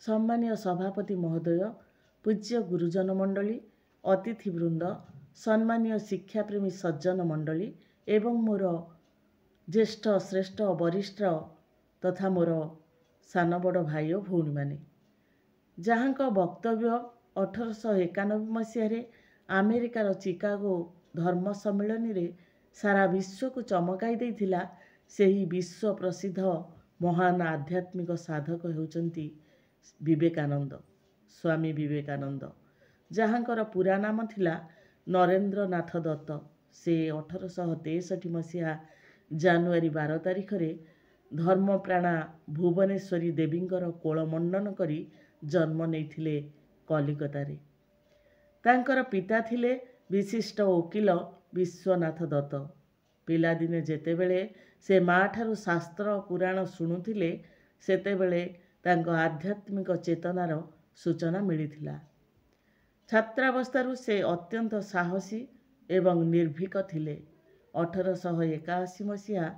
सम्मानीय सभापति महोदय, पूज्य गुरुजन मंडली, अतिथिवृंद, सम्मानीय शिक्षाप्रेमी सज्जन मंडली एवं मोर ज्येष्ठ श्रेष्ठ वरिष्ठ तथा मोर सान बड़ भाई और भौणी माने जहाँ वक्तव्य 1891 मसीह अमेरिकार चिकागो धर्म सम्मेलन रे सारा विश्व को चमकाई देइथिला। सेही विश्व प्रसिद्ध महान आध्यात्मिक साधक होउचंती विवेकानंद, स्वामी विवेकानंद, जहाँकर पूरा नाम थिला नरेंद्रनाथ दत्त। से 1863 मसीहा जानुआरी 12 तारिख रे धर्मप्राणा भुवनेश्वरी देवींकर कोलमंडन करी जन्म नेइथिले कलिकतारे। तांकर पिता थिले विशिष्ट वकील विश्वनाथ दत्त। पिलादिने जेतेबेले से माँ ठारू शास्त्र पुराण शुणुथिले सेतेबेले तांको आध्यात्मिक चेतनार सूचना मिलिथिला। छात्रावस्थारू से अत्यंत साहसी एवं निर्भीक थिले। 1881 मसीहा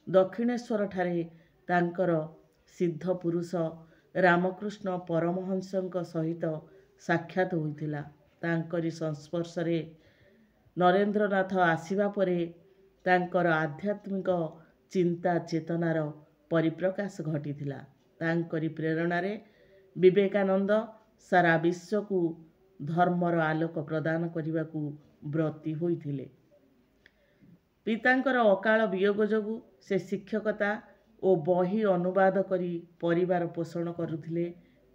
दक्षिणेश्वर ठारे तांकर सिद्ध पुरुष रामकृष्ण परमहंसଙ୍କ सहित साक्षात होइथिला। तांकरी संस्पर्श रे नरेंद्रनाथ आसिबा परे तांकर आध्यात्मिक चिंता चेतनार परिप्रकाश घटिथिला। तांकरी प्रेरणा रे विवेकानंद सारा विश्व को धर्मर आलोक प्रदान करने ब्रती होइथिले। पितांकर अकाल वियोग जोगु से शिक्षकता और बही अनुवाद करी परिवार पोषण करुथिले,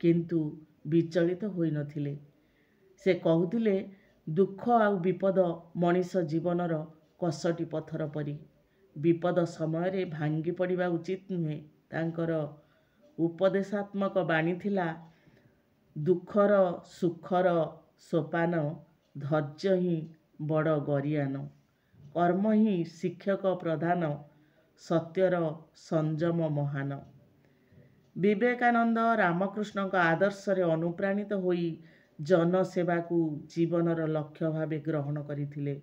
किंतु विचलित होई नथिले। से कहूथिले दुख आ विपद मनीष जीवनर कसटी पत्थर परी, विपद समय रे भांगी पड़िबा उचित नुहे। तांकर उपदेशात्मक बाणी थिला दुखर सुखर सोपान, धैर्य ही बड़ गरियान, कर्म ही शिक्षक प्रधान, सत्यर संयम महान। विवेकानंद रामकृष्ण आदर्श रे अनुप्राणित होई जनसेवा को जीवनर लक्ष्य भावे ग्रहण करथिले।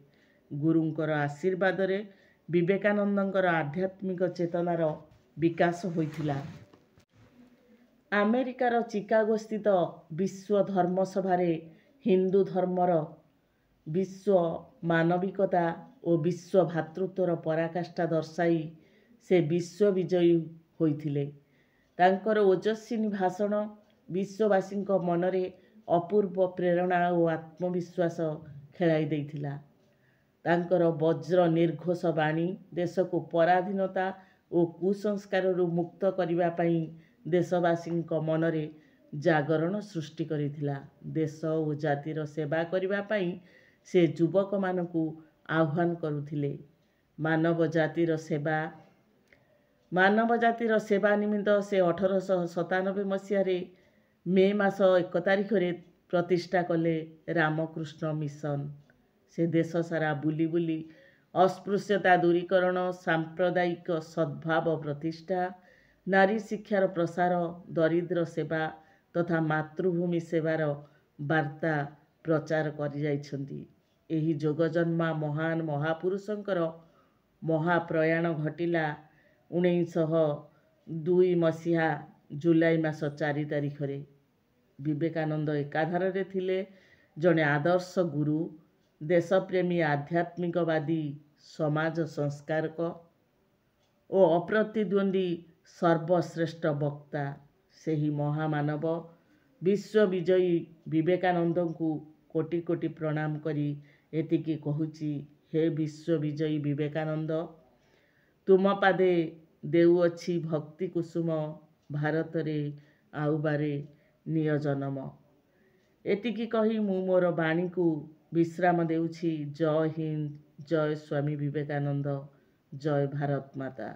गुरुंकर आशीर्वाद रे विवेकानंदंकर आध्यात्मिक चेतनार विकास होइथिला। अमेरिकार चिकागो स्थित विश्व धर्म सभा हिंदू धर्मर विश्व मानविकता और विश्व भातृत्वर पराकाष्ठा दर्शाई से विश्व विजयी होइथिले। तांकर ओजस्विनी भाषण विश्ववासी मनरे अपूर्व प्रेरणा और आत्मविश्वास खेलाई देइथिला। तांकर वज्र निर्घोष बाणी देश को पराधीनता और कुसंस्कार मुक्त करने पाई देशवासी मनरे जागरण सृष्टि करिथिला। देश और जातिर सेवा करने पाई से युवक मानकु आह्वान करुथिले। मानव जातिर सेवा निमित्त से 1897 मसीह मे मास 1 तारिख रे प्रतिष्ठा कले रामकृष्ण मिशन। से देश सारा बुली बुली अस्पृश्यता दूरीकरण, सांप्रदायिक सद्भाव प्रतिष्ठा, नारी शिक्षार प्रसार, दरिद्र सेवा तथा मातृभूमि सेवार वार्ता प्रचार करि जाइछन्ति। एही जोगजन्मा महान महापुरुषंकर महाप्रयाण घटिला 1902 मसीहा जुलाई मास 4 तारिख रे। विवेकानंद एकाधार रे थिले जने आदर्श गुरु, देशप्रेमी आध्यात्मिकवादी, समाज संस्कारक और अप्रतिद्वंदी सर्वश्रेष्ठ वक्ता। सेही महामानव विश्व विजयी विवेकानंद को कोटि कोटि प्रणाम करी एतिकी कहूची, हे विश्व विजयी विवेकानंद, तुम पादे देउअछि भक्ति कुसुम, भारत रे आउबारे निय जन्म। एतिकी कही मु मोर बाणी को विश्राम देउछि। जय हिंद, जय स्वामी विवेकानंद, जय भारत माता।